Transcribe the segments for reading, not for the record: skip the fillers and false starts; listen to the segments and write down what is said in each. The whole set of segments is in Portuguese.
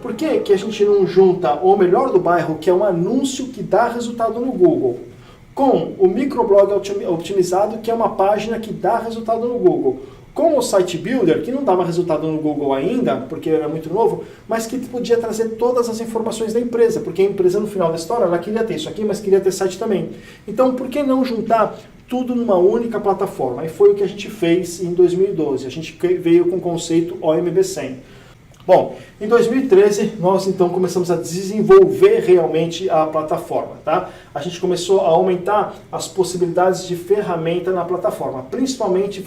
Por que a gente não junta o melhor do bairro, que é um anúncio que dá resultado no Google, com o microblog otimizado, que é uma página que dá resultado no Google, com o Site Builder, que não dava resultado no Google ainda, porque era muito novo, mas que podia trazer todas as informações da empresa, porque a empresa no final da história, ela queria ter isso aqui, mas queria ter site também. Então, por que não juntar tudo numa única plataforma? E foi o que a gente fez em 2012. A gente veio com o conceito OMB100. Bom, em 2013 nós então começamos a desenvolver realmente a plataforma, tá? A gente começou a aumentar as possibilidades de ferramenta na plataforma, principalmente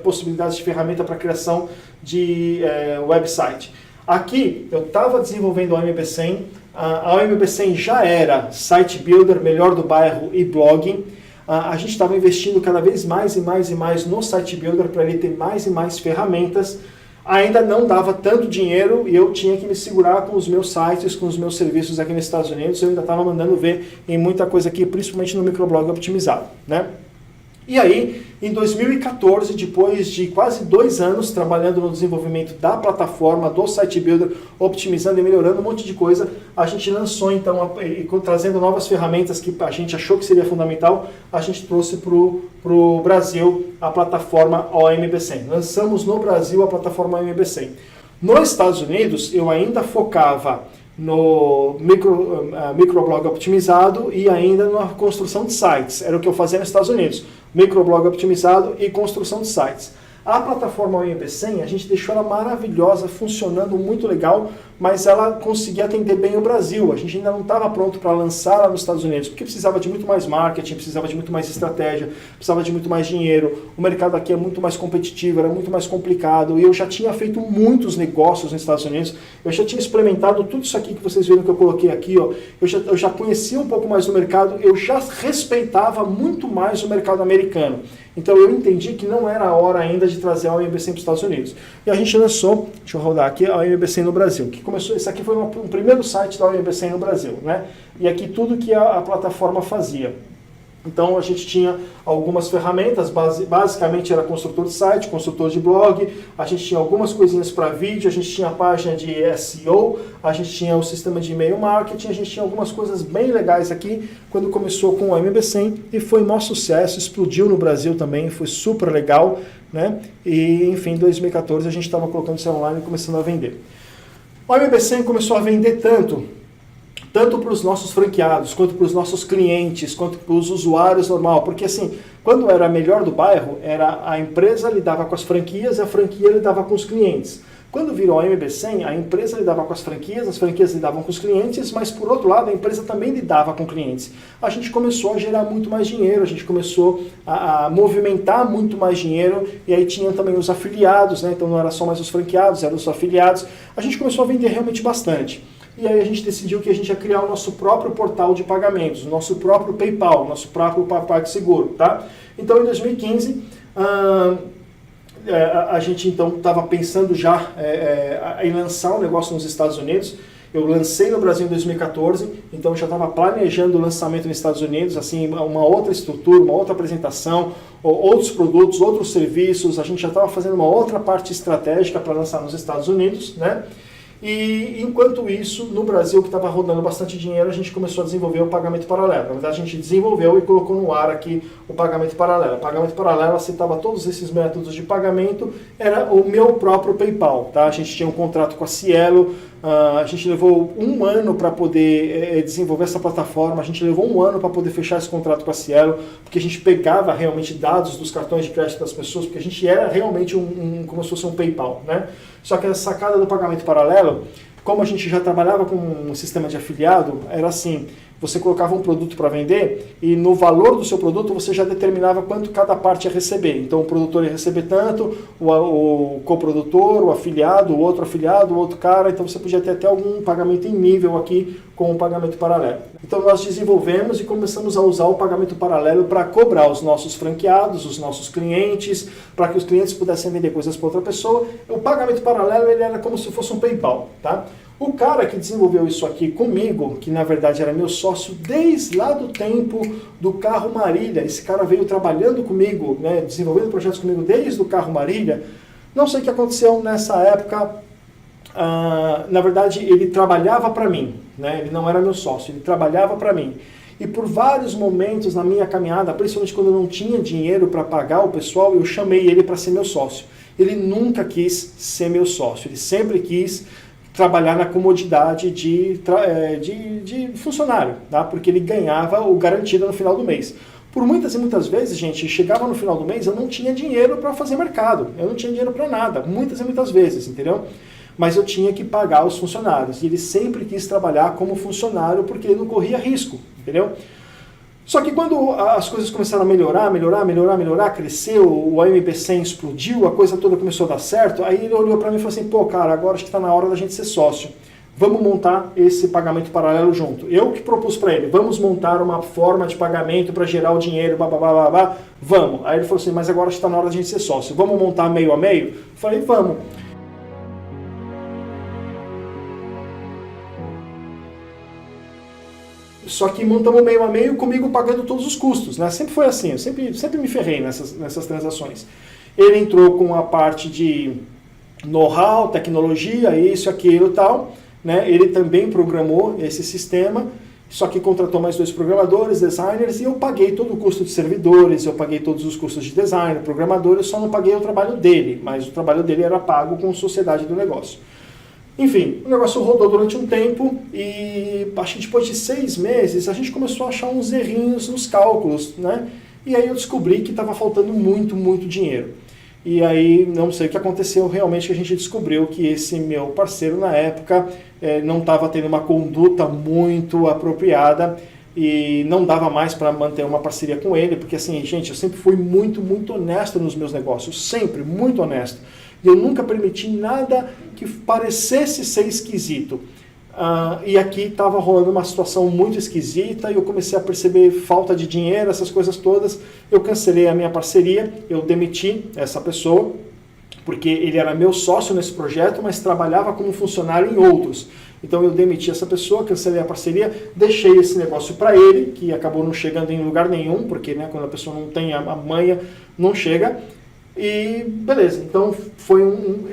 possibilidades de ferramenta para criação de website. Aqui eu estava desenvolvendo a OMB100, a OMB100 já era Site Builder, melhor do bairro e blogging. A gente estava investindo cada vez mais e mais e mais no Site Builder para ele ter mais e mais ferramentas. Ainda não dava tanto dinheiro e eu tinha que me segurar com os meus sites, com os meus serviços aqui nos Estados Unidos. Eu ainda estava mandando ver em muita coisa aqui, principalmente no microblog otimizado, né? E aí, em 2014, depois de quase 2 anos trabalhando no desenvolvimento da plataforma, do Site Builder, optimizando e melhorando um monte de coisa, a gente lançou então, trazendo novas ferramentas que a gente achou que seria fundamental, a gente trouxe para o Brasil a plataforma OMB100. Lançamos no Brasil a plataforma OMB100. Nos Estados Unidos, eu ainda focava no microblog optimizado e ainda na construção de sites. Era o que eu fazia nos Estados Unidos. Microblog optimizado e construção de sites. A plataforma OMB100, a gente deixou ela maravilhosa, funcionando muito legal, mas ela conseguia atender bem o Brasil. A gente ainda não estava pronto para lançar lá nos Estados Unidos, porque precisava de muito mais marketing, precisava de muito mais estratégia, precisava de muito mais dinheiro. O mercado aqui é muito mais competitivo, era muito mais complicado, e eu já tinha feito muitos negócios nos Estados Unidos, eu já tinha experimentado tudo isso aqui que vocês viram que eu coloquei aqui, ó. Eu já conhecia um pouco mais do mercado, eu já respeitava muito mais o mercado americano. Então eu entendi que não era a hora ainda de trazer a OMB100 para os Estados Unidos. E a gente lançou, deixa eu rodar aqui, a OMB100 no Brasil. Que começou, esse aqui foi um primeiro site da OMB100 no Brasil, né? E aqui tudo que a plataforma fazia. Então a gente tinha algumas ferramentas, basicamente era construtor de site, construtor de blog, a gente tinha algumas coisinhas para vídeo, a gente tinha a página de SEO, a gente tinha o sistema de e-mail marketing, a gente tinha algumas coisas bem legais aqui quando começou com o OMB100 e foi um maior sucesso, explodiu no Brasil também, foi super legal, né? E enfim, em 2014 a gente estava colocando isso online e começando a vender. O OMB100 começou a vender tanto para os nossos franqueados, quanto para os nossos clientes, quanto para os usuários normal, porque assim, quando era melhor do bairro, era a empresa lidava com as franquias e a franquia lidava com os clientes. Quando virou a OMB100, a empresa lidava com as franquias lidavam com os clientes, mas por outro lado a empresa também lidava com clientes. A gente começou a gerar muito mais dinheiro, a gente começou a movimentar muito mais dinheiro, e aí tinha também os afiliados, né? Então não era só mais os franqueados, eram os afiliados. A gente começou a vender realmente bastante. E aí a gente decidiu que a gente ia criar o nosso próprio portal de pagamentos, o nosso próprio PayPal, o nosso próprio PagSeguro, tá? Então em 2015, a gente então estava pensando já em lançar um negócio nos Estados Unidos. Eu lancei no Brasil em 2014, então eu já estava planejando o lançamento nos Estados Unidos, assim, uma outra estrutura, uma outra apresentação, outros produtos, outros serviços, a gente já estava fazendo uma outra parte estratégica para lançar nos Estados Unidos, né? E enquanto isso, no Brasil, que estava rodando bastante dinheiro, a gente começou a desenvolver o pagamento paralelo. Na verdade, a gente desenvolveu e colocou no ar aqui o pagamento paralelo. O pagamento paralelo aceitava todos esses métodos de pagamento, era o meu próprio PayPal, tá? A gente tinha um contrato com a Cielo, a gente levou 1 ano para poder desenvolver essa plataforma, a gente levou 1 ano para poder fechar esse contrato com a Cielo, porque a gente pegava realmente dados dos cartões de crédito das pessoas, porque a gente era realmente como se fosse um PayPal, né? Só que a sacada do pagamento paralelo, como a gente já trabalhava com um sistema de afiliado, era assim, você colocava um produto para vender e no valor do seu produto você já determinava quanto cada parte ia receber. Então o produtor ia receber tanto, o coprodutor, o afiliado, o outro cara, então você podia ter até algum pagamento em nível aqui com o pagamento paralelo. Então nós desenvolvemos e começamos a usar o pagamento paralelo para cobrar os nossos franqueados, os nossos clientes, para que os clientes pudessem vender coisas para outra pessoa. O pagamento paralelo ele era como se fosse um PayPal, tá? O cara que desenvolveu isso aqui comigo, que na verdade era meu sócio desde lá do tempo do Carro Marília, esse cara veio trabalhando comigo, né, desenvolvendo projetos comigo desde o Carro Marília, não sei o que aconteceu nessa época, na verdade, ele trabalhava para mim, né? Ele não era meu sócio, ele trabalhava para mim. E por vários momentos na minha caminhada, principalmente quando eu não tinha dinheiro para pagar o pessoal, eu chamei ele para ser meu sócio. Ele nunca quis ser meu sócio, ele sempre quis trabalhar na comodidade de funcionário, tá? Porque ele ganhava o garantido no final do mês. Por muitas e muitas vezes, gente, chegava no final do mês, eu não tinha dinheiro para fazer mercado, eu não tinha dinheiro para nada, muitas e muitas vezes, entendeu? Mas eu tinha que pagar os funcionários, e ele sempre quis trabalhar como funcionário porque ele não corria risco, entendeu? Só que quando as coisas começaram a melhorar, cresceu, o AMB100 explodiu, a coisa toda começou a dar certo, aí ele olhou para mim e falou assim, pô, cara, agora acho que está na hora da gente ser sócio. Vamos montar esse pagamento paralelo junto. Eu que propus para ele, vamos montar uma forma de pagamento para gerar o dinheiro, vamos. Aí ele falou assim, mas agora acho que está na hora da gente ser sócio. Vamos montar meio a meio? Eu falei, vamos. Só que montamos meio a meio comigo pagando todos os custos, né? Sempre foi assim, eu sempre me ferrei nessas transações. Ele entrou com a parte de know-how, tecnologia, isso, aquilo e tal, né? Ele também programou esse sistema, só que contratou mais 2 programadores, designers, e eu paguei todo o custo de servidores, eu paguei todos os custos de design, programadores, só não paguei o trabalho dele, mas o trabalho dele era pago com sociedade do negócio. Enfim, o negócio rodou durante um tempo e acho que depois de 6 meses a gente começou a achar uns errinhos nos cálculos, né? E aí eu descobri que estava faltando muito dinheiro. E aí não sei o que aconteceu, realmente que a gente descobriu que esse meu parceiro na época não estava tendo uma conduta muito apropriada e não dava mais para manter uma parceria com ele, porque assim, gente, eu sempre fui muito honesto nos meus negócios, sempre muito honesto. E eu nunca permiti nada que parecesse ser esquisito. E aqui estava rolando uma situação muito esquisita e eu comecei a perceber falta de dinheiro, essas coisas todas. Eu cancelei a minha parceria, eu demiti essa pessoa, porque ele era meu sócio nesse projeto, mas trabalhava como funcionário em outros. Então eu demiti essa pessoa, cancelei a parceria, deixei esse negócio para ele, que acabou não chegando em lugar nenhum, porque né, quando a pessoa não tem a manha, não chega. E beleza, então foi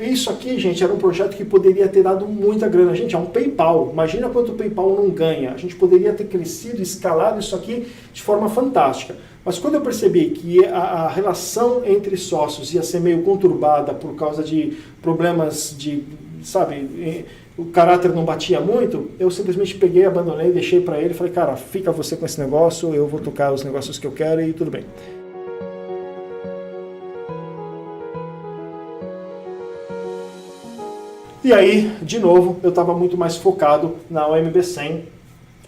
isso aqui, gente, era um projeto que poderia ter dado muita grana. Gente, é um PayPal, imagina quanto o PayPal não ganha. A gente poderia ter crescido, escalado isso aqui de forma fantástica. Mas quando eu percebi que a relação entre sócios ia ser meio conturbada por causa de problemas de, sabe, o caráter não batia muito, eu simplesmente peguei, abandonei, deixei para ele, falei, cara, fica você com esse negócio, eu vou tocar os negócios que eu quero e tudo bem. E aí, de novo, eu estava muito mais focado na OMB100,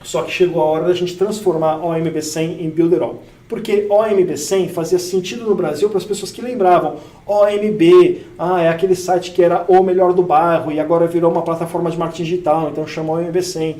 só que chegou a hora da gente transformar a OMB100 em Builderall. Porque OMB100 fazia sentido no Brasil para as pessoas que lembravam. OMB, é aquele site que era o melhor do bairro e agora virou uma plataforma de marketing digital, então chamou OMB100.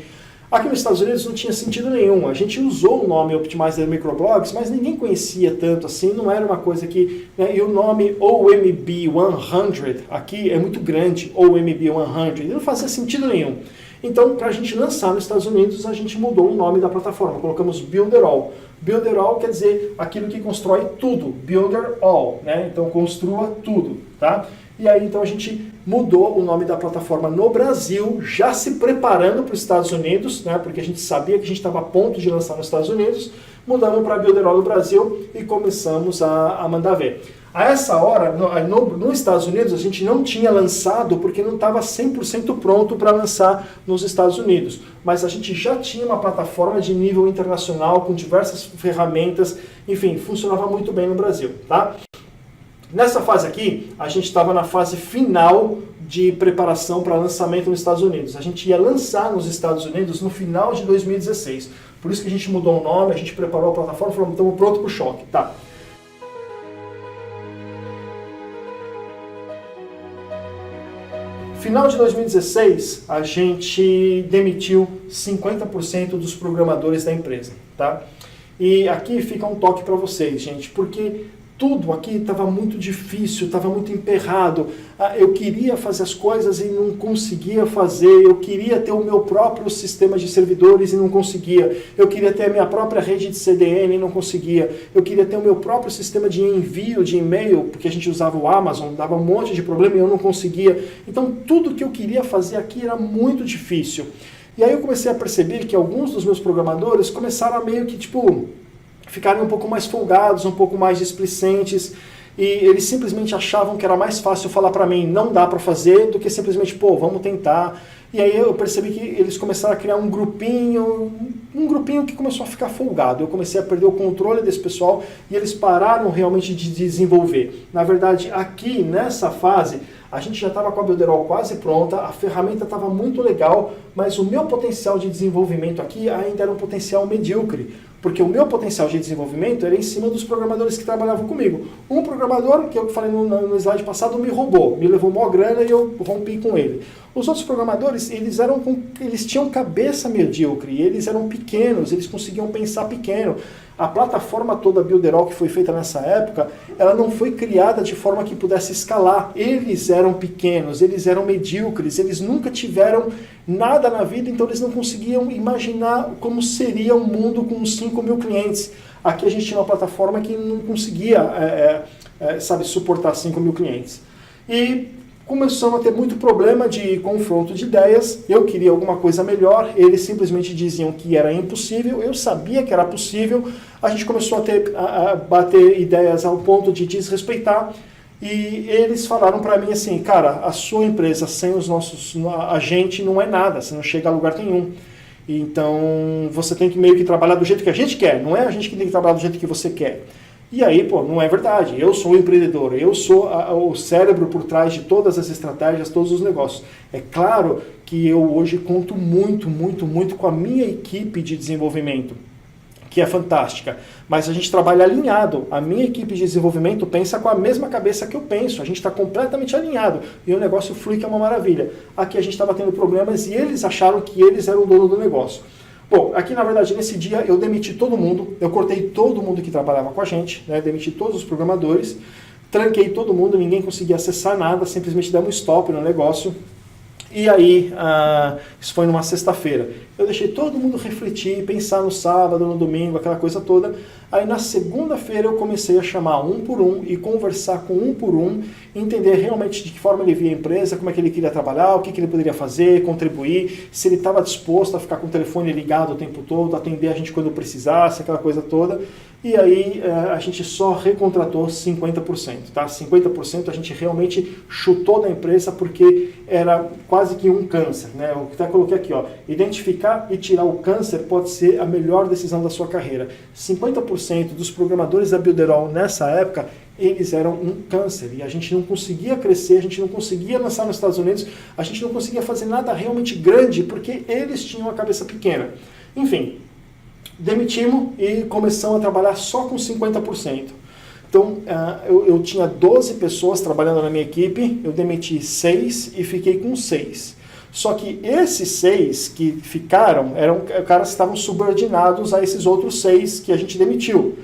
Aqui nos Estados Unidos não tinha sentido nenhum. A gente usou o nome Optimizer Microblogs, mas ninguém conhecia tanto assim, não era uma coisa que... Né, e o nome OMB100 aqui é muito grande, OMB100, não fazia sentido nenhum. Então, para a gente lançar nos Estados Unidos, a gente mudou o nome da plataforma, colocamos Builderall. Builderall quer dizer aquilo que constrói tudo, Builder All, né? Então construa tudo, tá? E aí então a gente mudou o nome da plataforma no Brasil, já se preparando para os Estados Unidos, né? Porque a gente sabia que a gente estava a ponto de lançar nos Estados Unidos, mudamos para Builderall no Brasil e começamos a mandar ver. A essa hora, nos Estados Unidos, a gente não tinha lançado porque não estava 100% pronto para lançar nos Estados Unidos. Mas a gente já tinha uma plataforma de nível internacional com diversas ferramentas, enfim, funcionava muito bem no Brasil, tá? Nessa fase aqui, a gente estava na fase final de preparação para lançamento nos Estados Unidos. A gente ia lançar nos Estados Unidos no final de 2016. Por isso que a gente mudou o nome, a gente preparou a plataforma e falou, estamos prontos para o choque, tá? Final de 2016, a gente demitiu 50% dos programadores da empresa, tá? E aqui fica um toque para vocês, gente, porque tudo aqui estava muito difícil, estava muito emperrado. Eu queria fazer as coisas e não conseguia fazer. Eu queria ter o meu próprio sistema de servidores e não conseguia. Eu queria ter a minha própria rede de CDN e não conseguia. Eu queria ter o meu próprio sistema de envio de e-mail, porque a gente usava o Amazon, dava um monte de problema e eu não conseguia. Então tudo que eu queria fazer aqui era muito difícil. E aí eu comecei a perceber que alguns dos meus programadores começaram a meio que, ficarem um pouco mais folgados, um pouco mais displicentes, e eles simplesmente achavam que era mais fácil falar para mim, não dá para fazer, do que simplesmente, vamos tentar. E aí eu percebi que eles começaram a criar um grupinho que começou a ficar folgado. Eu comecei a perder o controle desse pessoal e eles pararam realmente de desenvolver. Na verdade, aqui nessa fase, a gente já estava com a Builderall quase pronta, a ferramenta estava muito legal, mas o meu potencial de desenvolvimento aqui ainda era um potencial medíocre. Porque o meu potencial de desenvolvimento era em cima dos programadores que trabalhavam comigo. Um programador, que eu falei no slide passado, me roubou, me levou maior grana e eu rompi com ele. Os outros programadores, eles tinham cabeça medíocre, eles eram pequenos, eles conseguiam pensar pequeno. A plataforma toda Builderall que foi feita nessa época, ela não foi criada de forma que pudesse escalar. Eles eram pequenos, eles eram medíocres, eles nunca tiveram nada na vida, então eles não conseguiam imaginar como seria um mundo com 5.000 clientes. Aqui a gente tinha uma plataforma que não conseguia, suportar 5.000 clientes. E começamos a ter muito problema de confronto de ideias. Eu queria alguma coisa melhor, eles simplesmente diziam que era impossível, eu sabia que era possível. A gente começou a bater ideias ao ponto de desrespeitar, e eles falaram para mim assim, cara, a sua empresa sem a gente não é nada, você não chega a lugar nenhum. Então você tem que meio que trabalhar do jeito que a gente quer, não é a gente que tem que trabalhar do jeito que você quer. E aí, não é verdade. Eu sou o empreendedor, eu sou o cérebro por trás de todas as estratégias, todos os negócios. É claro que eu hoje conto muito, muito, muito com a minha equipe de desenvolvimento, que é fantástica. Mas a gente trabalha alinhado. A minha equipe de desenvolvimento pensa com a mesma cabeça que eu penso. A gente está completamente alinhado. E o negócio flui, que é uma maravilha. Aqui a gente estava tendo problemas e eles acharam que eles eram o dono do negócio. Bom, aqui na verdade nesse dia eu demiti todo mundo, eu cortei todo mundo que trabalhava com a gente, demiti todos os programadores, tranquei todo mundo, ninguém conseguia acessar nada, simplesmente demos um stop no negócio. E aí, isso foi numa sexta-feira. Eu deixei todo mundo refletir, pensar no sábado, no domingo, aquela coisa toda. Aí na segunda-feira eu comecei a chamar um por um e conversar com um por um, entender realmente de que forma ele via a empresa, como é que ele queria trabalhar, o que ele poderia fazer, contribuir, se ele estava disposto a ficar com o telefone ligado o tempo todo, atender a gente quando precisasse, aquela coisa toda. E aí a gente só recontratou 50%, tá? 50% a gente realmente chutou da empresa porque era quase que um câncer, né? Eu até coloquei aqui, identificar e tirar o câncer pode ser a melhor decisão da sua carreira. 50% dos programadores da Builderall nessa época, eles eram um câncer e a gente não conseguia crescer, a gente não conseguia lançar nos Estados Unidos, a gente não conseguia fazer nada realmente grande porque eles tinham a cabeça pequena. Enfim, demitimos e começamos a trabalhar só com 50%. Então, eu tinha 12 pessoas trabalhando na minha equipe, eu demiti 6 e fiquei com 6. Só que esses 6 que ficaram, eram caras que estavam subordinados a esses outros 6 que a gente demitiu.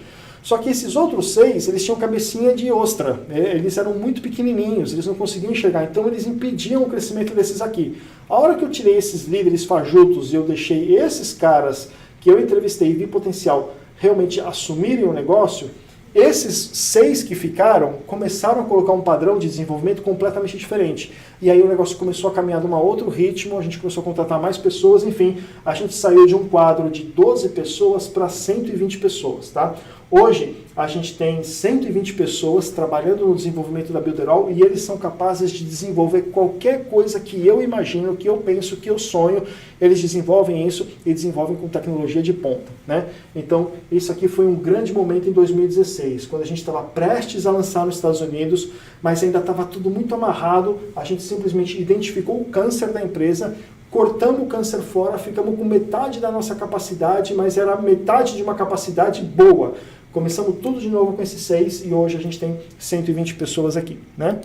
Só que esses outros 6, eles tinham cabecinha de ostra, eles eram muito pequenininhos, eles não conseguiam enxergar, então eles impediam o crescimento desses aqui. A hora que eu tirei esses líderes fajutos e eu deixei esses caras que eu entrevistei e vi potencial realmente assumirem o negócio, esses 6 que ficaram começaram a colocar um padrão de desenvolvimento completamente diferente. E aí o negócio começou a caminhar de um outro ritmo, a gente começou a contratar mais pessoas, enfim, a gente saiu de um quadro de 12 pessoas para 120 pessoas, tá? Hoje, a gente tem 120 pessoas trabalhando no desenvolvimento da Builderall e eles são capazes de desenvolver qualquer coisa que eu imagino, que eu penso, que eu sonho. Eles desenvolvem isso e desenvolvem com tecnologia de ponta, né? Então, isso aqui foi um grande momento em 2016, quando a gente estava prestes a lançar nos Estados Unidos, mas ainda estava tudo muito amarrado. A gente simplesmente identificou o câncer da empresa, cortamos o câncer fora, ficamos com metade da nossa capacidade, mas era metade de uma capacidade boa. Começamos tudo de novo com esses 6 e hoje a gente tem 120 pessoas aqui, né?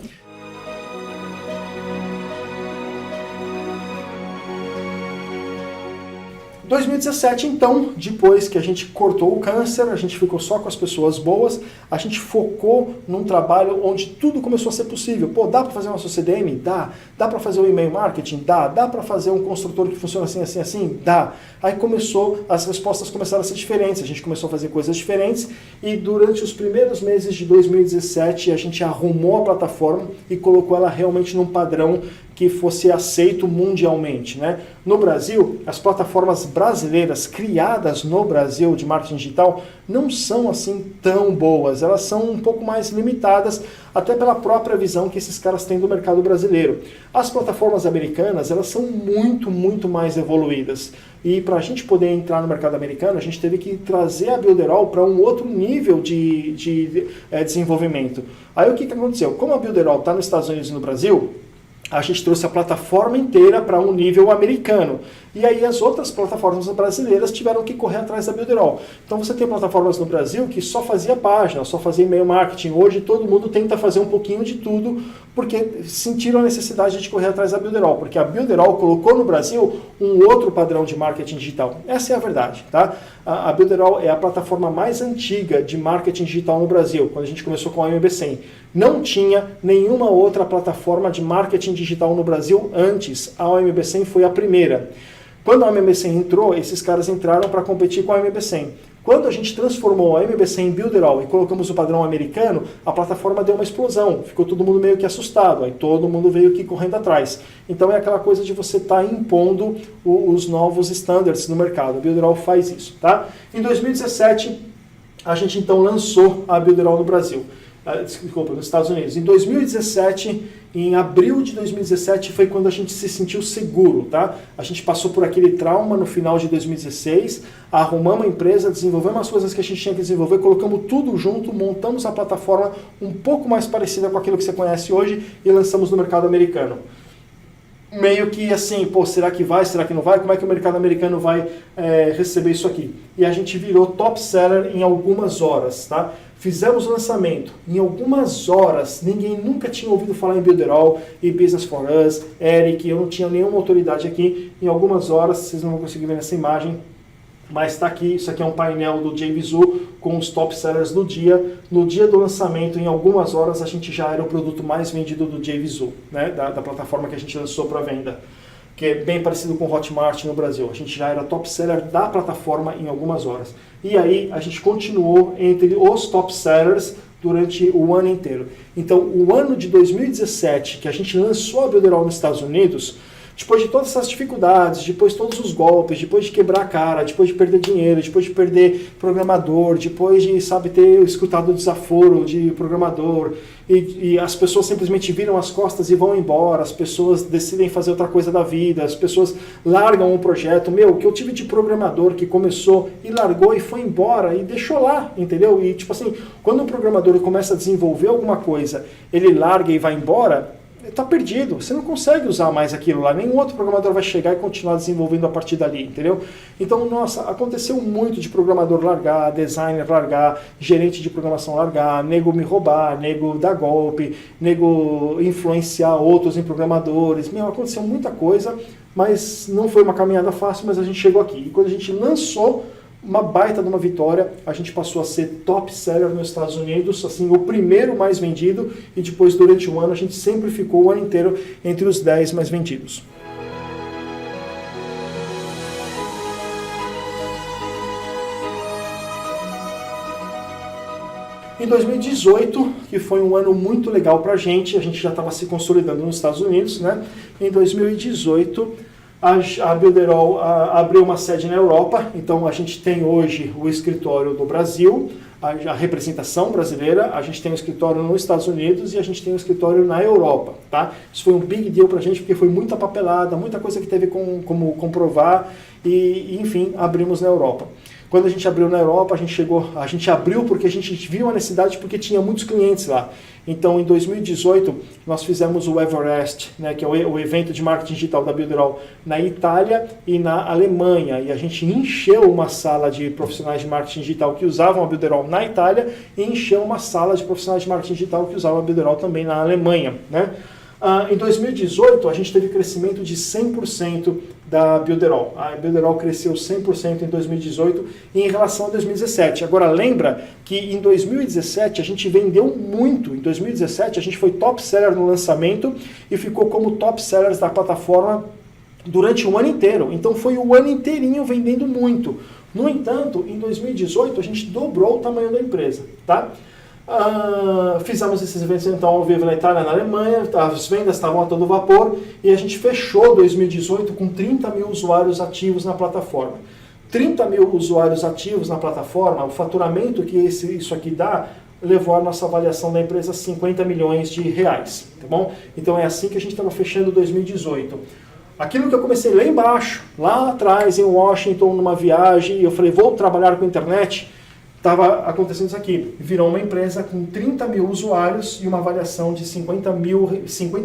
2017, então, depois que a gente cortou o câncer, a gente ficou só com as pessoas boas, a gente focou num trabalho onde tudo começou a ser possível. Pô, dá para fazer uma CDM? Dá. Dá para fazer um e-mail marketing? Dá. Dá para fazer um construtor que funciona assim, assim, assim? Dá. Aí as respostas começaram a ser diferentes, a gente começou a fazer coisas diferentes e durante os primeiros meses de 2017 a gente arrumou a plataforma e colocou ela realmente num padrão que fosse aceito mundialmente, né? No Brasil, as plataformas brasileiras criadas no Brasil de marketing digital não são assim tão boas, elas são um pouco mais limitadas, até pela própria visão que esses caras têm do mercado brasileiro. As plataformas americanas, elas são muito, muito mais evoluídas. E para a gente poder entrar no mercado americano, a gente teve que trazer a Builderall para um outro nível de desenvolvimento. Aí o que aconteceu? Como a Builderall está nos Estados Unidos e no Brasil, a gente trouxe a plataforma inteira para um nível americano. E aí as outras plataformas brasileiras tiveram que correr atrás da Builderall. Então você tem plataformas no Brasil que só fazia página, só fazia e-mail marketing. Hoje todo mundo tenta fazer um pouquinho de tudo, porque sentiram a necessidade de correr atrás da Builderall. Porque a Builderall colocou no Brasil um outro padrão de marketing digital. Essa é a verdade, tá? A Builderall é a plataforma mais antiga de marketing digital no Brasil, quando a gente começou com a OMB100. Não tinha nenhuma outra plataforma de marketing digital no Brasil antes. A OMB100 foi a primeira. Quando a OMB100 entrou, esses caras entraram para competir com a OMB100. Quando a gente transformou a OMB100 em Builderall e colocamos o padrão americano, a plataforma deu uma explosão. Ficou todo mundo meio que assustado. Aí todo mundo veio aqui correndo atrás. Então é aquela coisa de você estar impondo os novos standards no mercado. A Builderall faz isso, tá? Em 2017, a gente então lançou a Builderall no Brasil. Desculpa, nos Estados Unidos. Em 2017, em abril de 2017, foi quando a gente se sentiu seguro, tá? A gente passou por aquele trauma no final de 2016, arrumamos a empresa, desenvolvemos as coisas que a gente tinha que desenvolver, colocamos tudo junto, montamos a plataforma um pouco mais parecida com aquilo que você conhece hoje e lançamos no mercado americano. Meio que assim, pô, será que vai, será que não vai? Como é que o mercado americano vai receber isso aqui? E a gente virou top seller em algumas horas, tá? Fizemos o lançamento, em algumas horas, ninguém nunca tinha ouvido falar em Builderall e Business for Us, Eric, eu não tinha nenhuma autoridade aqui, em algumas horas, vocês não vão conseguir ver nessa imagem, mas está aqui, isso aqui é um painel do JVZoo com os top sellers do dia. No dia do lançamento, em algumas horas, a gente já era o produto mais vendido do JVZoo, né, da plataforma que a gente lançou para venda, que é bem parecido com o Hotmart no Brasil. A gente já era top seller da plataforma em algumas horas. E aí a gente continuou entre os top sellers durante o ano inteiro. Então o ano de 2017, que a gente lançou a Builderall nos Estados Unidos, depois de todas essas dificuldades, depois de todos os golpes, depois de quebrar a cara, depois de perder dinheiro, depois de perder programador, depois de, sabe, ter escutado o desaforo de programador, e as pessoas simplesmente viram as costas e vão embora, as pessoas decidem fazer outra coisa da vida, as pessoas largam um projeto. O que eu tive de programador que começou e largou e foi embora e deixou lá, entendeu? E tipo assim, quando um programador começa a desenvolver alguma coisa, ele larga e vai embora, está perdido, você não consegue usar mais aquilo lá, nenhum outro programador vai chegar e continuar desenvolvendo a partir dali, entendeu? Então, nossa, aconteceu muito de programador largar, designer largar, gerente de programação largar, nego me roubar, nego dar golpe, nego influenciar outros em programadores, aconteceu muita coisa, mas não foi uma caminhada fácil, mas a gente chegou aqui. E quando a gente lançou, uma baita de uma vitória, a gente passou a ser top seller nos Estados Unidos, assim, o primeiro mais vendido, e depois durante o ano a gente sempre ficou o ano inteiro entre os 10 mais vendidos. Em 2018, que foi um ano muito legal pra gente já estava se consolidando nos Estados Unidos, né? Em 2018, a Builderall abriu uma sede na Europa, então a gente tem hoje o escritório do Brasil, a representação brasileira, a gente tem um escritório nos Estados Unidos e a gente tem um escritório na Europa, tá? Isso foi um big deal pra gente, porque foi muita papelada, muita coisa que teve como comprovar e, enfim, abrimos na Europa. Quando a gente abriu na Europa, a gente abriu porque a gente viu a necessidade, porque tinha muitos clientes lá. Então, em 2018, nós fizemos o Everest, né, que é o evento de marketing digital da Builderall na Itália e na Alemanha. E a gente encheu uma sala de profissionais de marketing digital que usavam a Builderall na Itália e encheu uma sala de profissionais de marketing digital que usavam a Builderall também na Alemanha, né? Em 2018, a gente teve crescimento de 100% da Builderall. A Builderall cresceu 100% em 2018 em relação a 2017. Agora lembra que em 2017 a gente vendeu muito. Em 2017 a gente foi top seller no lançamento e ficou como top sellers da plataforma durante um ano inteiro. Então foi o ano inteirinho vendendo muito. No entanto, em 2018 a gente dobrou o tamanho da empresa, tá? Fizemos esses eventos então ao vivo na Itália, na Alemanha, as vendas estavam a todo vapor e a gente fechou 2018 com 30 mil usuários ativos na plataforma. 30 mil usuários ativos na plataforma, o faturamento que isso aqui dá, levou a nossa avaliação da empresa a 50 milhões de reais, tá bom? Então é assim que a gente estava fechando 2018. Aquilo que eu comecei lá embaixo, lá atrás em Washington, numa viagem, eu falei, vou trabalhar com internet, estava acontecendo isso aqui. Virou uma empresa com 30 mil usuários e uma avaliação de 50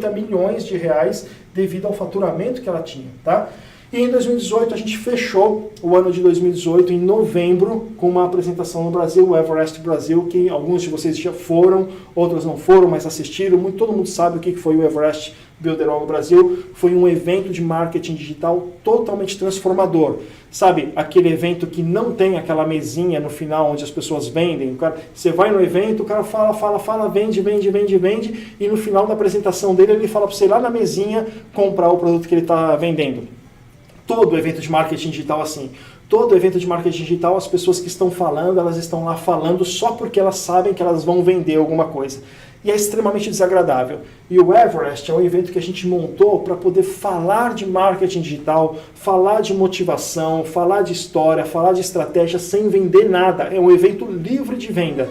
milhões de reais devido ao faturamento que ela tinha, tá? E em 2018 a gente fechou o ano de 2018 em novembro com uma apresentação no Brasil, o Everest Brasil, que alguns de vocês já foram, outros não foram, mas assistiram. Todo mundo sabe o que foi o Everest Builderall no Brasil. Foi um evento de marketing digital totalmente transformador. Sabe, aquele evento que não tem aquela mesinha no final onde as pessoas vendem. Você vai no evento, o cara fala, vende, e no final da apresentação dele ele fala para você ir lá na mesinha comprar o produto que ele está vendendo. Todo evento de marketing digital assim. Todo evento de marketing digital, as pessoas que estão falando, elas estão lá falando só porque elas sabem que elas vão vender alguma coisa. E é extremamente desagradável. E o Everest é um evento que a gente montou para poder falar de marketing digital, falar de motivação, falar de história, falar de estratégia sem vender nada. É um evento livre de venda.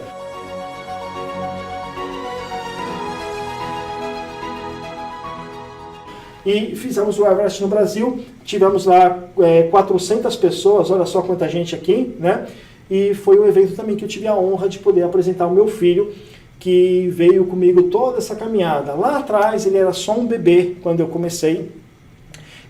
E fizemos o Everest no Brasil, tivemos lá 400 pessoas, olha só quanta gente aqui, né? E foi um evento também que eu tive a honra de poder apresentar o meu filho, que veio comigo toda essa caminhada. Lá atrás ele era só um bebê quando eu comecei.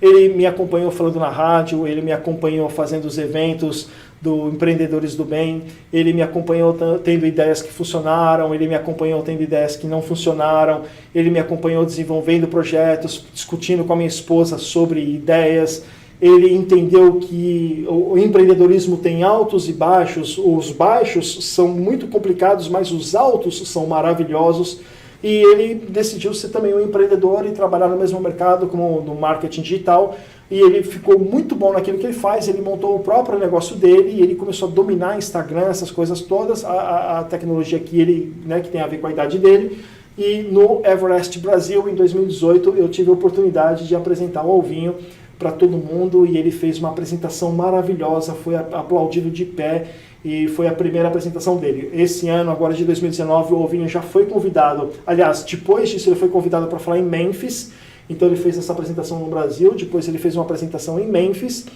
Ele me acompanhou falando na rádio, ele me acompanhou fazendo os eventos do Empreendedores do Bem, ele me acompanhou tendo ideias que funcionaram, ele me acompanhou tendo ideias que não funcionaram, ele me acompanhou desenvolvendo projetos, discutindo com a minha esposa sobre ideias. Ele entendeu que o empreendedorismo tem altos e baixos, os baixos são muito complicados, mas os altos são maravilhosos. E ele decidiu ser também um empreendedor e trabalhar no mesmo mercado como no marketing digital. E ele ficou muito bom naquilo que ele faz, ele montou o próprio negócio dele e ele começou a dominar Instagram, essas coisas todas, a tecnologia que ele, né, que tem a ver com a idade dele. E no Everest Brasil, em 2018, eu tive a oportunidade de apresentar o Alvinho para todo mundo e ele fez uma apresentação maravilhosa, foi aplaudido de pé e foi a primeira apresentação dele. Esse ano, agora de 2019, o Alvinho já foi convidado, aliás, depois disso ele foi convidado para falar em Memphis, então ele fez essa apresentação no Brasil, depois ele fez uma apresentação em Memphis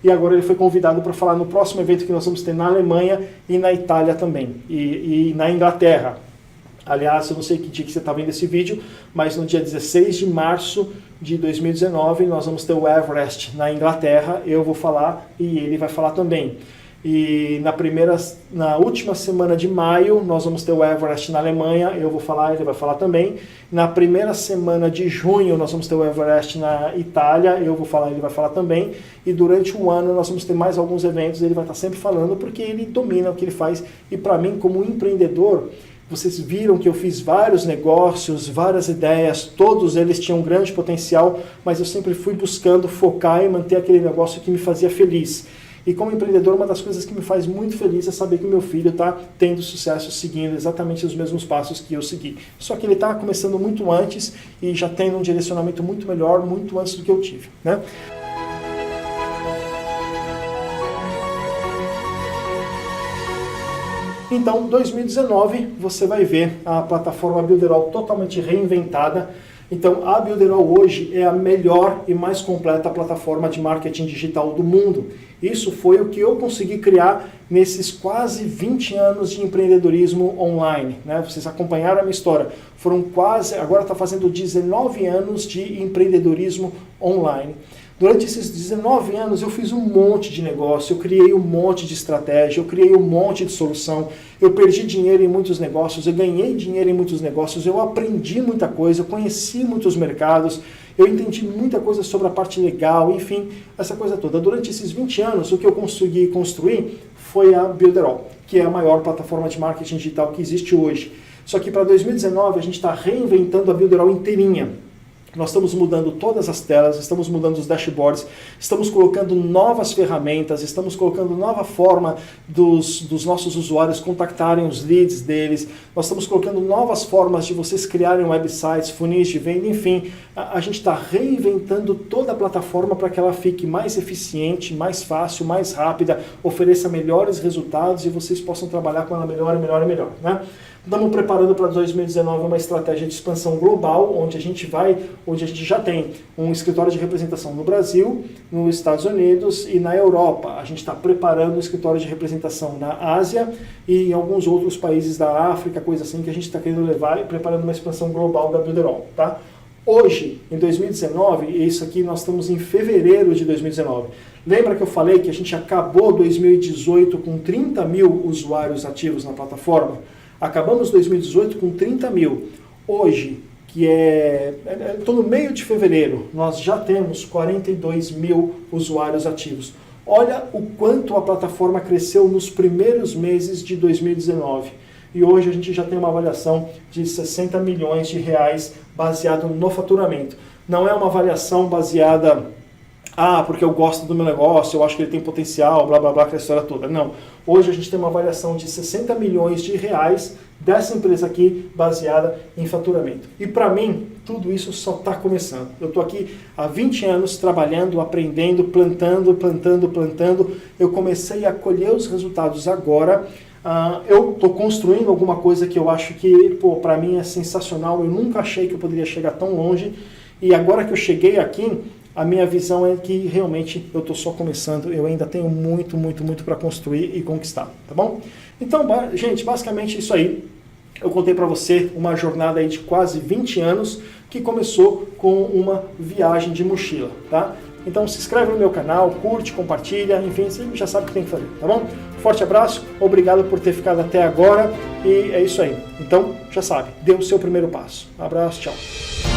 e agora ele foi convidado para falar no próximo evento que nós vamos ter na Alemanha e na Itália também, e na Inglaterra. Aliás, eu não sei que dia que você está vendo esse vídeo, mas no dia 16 de março de 2019 nós vamos ter o Everest na Inglaterra, eu vou falar e ele vai falar também. E na última semana de maio nós vamos ter o Everest na Alemanha, eu vou falar, ele vai falar também. Na primeira semana de junho nós vamos ter o Everest na Itália, eu vou falar, ele vai falar também. E durante um ano nós vamos ter mais alguns eventos, ele vai estar sempre falando porque ele domina o que ele faz. E para mim, como empreendedor, vocês viram que eu fiz vários negócios, várias ideias, todos eles tinham um grande potencial, mas eu sempre fui buscando focar e manter aquele negócio que me fazia feliz. E como empreendedor, uma das coisas que me faz muito feliz é saber que o meu filho está tendo sucesso seguindo exatamente os mesmos passos que eu segui. Só que ele está começando muito antes e já tendo um direcionamento muito melhor, muito antes do que eu tive, né? Então, 2019, você vai ver a plataforma Builderall totalmente reinventada. Então, a Builderall hoje é a melhor e mais completa plataforma de marketing digital do mundo. Isso foi o que eu consegui criar nesses quase 20 anos de empreendedorismo online, né? Vocês acompanharam a minha história. Agora está fazendo 19 anos de empreendedorismo online. Durante esses 19 anos eu fiz um monte de negócio, eu criei um monte de estratégia, eu criei um monte de solução, eu perdi dinheiro em muitos negócios, eu ganhei dinheiro em muitos negócios, eu aprendi muita coisa, eu conheci muitos mercados, eu entendi muita coisa sobre a parte legal, enfim, essa coisa toda. Durante esses 20 anos, o que eu consegui construir foi a Builderall, que é a maior plataforma de marketing digital que existe hoje. Só que para 2019 a gente está reinventando a Builderall inteirinha. Nós estamos mudando todas as telas, estamos mudando os dashboards, estamos colocando novas ferramentas, estamos colocando nova forma dos nossos usuários contactarem os leads deles, nós estamos colocando novas formas de vocês criarem websites, funis de venda, enfim, a gente está reinventando toda a plataforma para que ela fique mais eficiente, mais fácil, mais rápida, ofereça melhores resultados e vocês possam trabalhar com ela melhor, né? Estamos preparando para 2019 uma estratégia de expansão global, onde a gente já tem um escritório de representação no Brasil, nos Estados Unidos e na Europa. A gente está preparando um escritório de representação na Ásia e em alguns outros países da África, coisa assim, que a gente está querendo levar e preparando uma expansão global da Builderall, tá? Hoje, em 2019, e isso aqui nós estamos em fevereiro de 2019, lembra que eu falei que a gente acabou 2018 com 30 mil usuários ativos na plataforma? Acabamos 2018 com 30 mil. Hoje, que estou no meio de fevereiro, nós já temos 42 mil usuários ativos. Olha o quanto a plataforma cresceu nos primeiros meses de 2019. E hoje a gente já tem uma avaliação de 60 milhões de reais baseado no faturamento. Não é uma avaliação baseada... porque eu gosto do meu negócio, eu acho que ele tem potencial, blá blá blá, aquela história toda. Não. Hoje a gente tem uma avaliação de 60 milhões de reais dessa empresa aqui baseada em faturamento. E para mim, tudo isso só está começando. Eu estou aqui há 20 anos trabalhando, aprendendo, plantando. Eu comecei a colher os resultados agora. Eu estou construindo alguma coisa que eu acho que, para mim é sensacional. Eu nunca achei que eu poderia chegar tão longe. E agora que eu cheguei aqui, a minha visão é que realmente eu estou só começando, eu ainda tenho muito para construir e conquistar, tá bom? Então, gente, basicamente isso aí. Eu contei para você uma jornada aí de quase 20 anos que começou com uma viagem de mochila, tá? Então se inscreve no meu canal, curte, compartilha, enfim, você já sabe o que tem que fazer, tá bom? Forte abraço, obrigado por ter ficado até agora e é isso aí. Então, já sabe, dê o seu primeiro passo. Um abraço, tchau.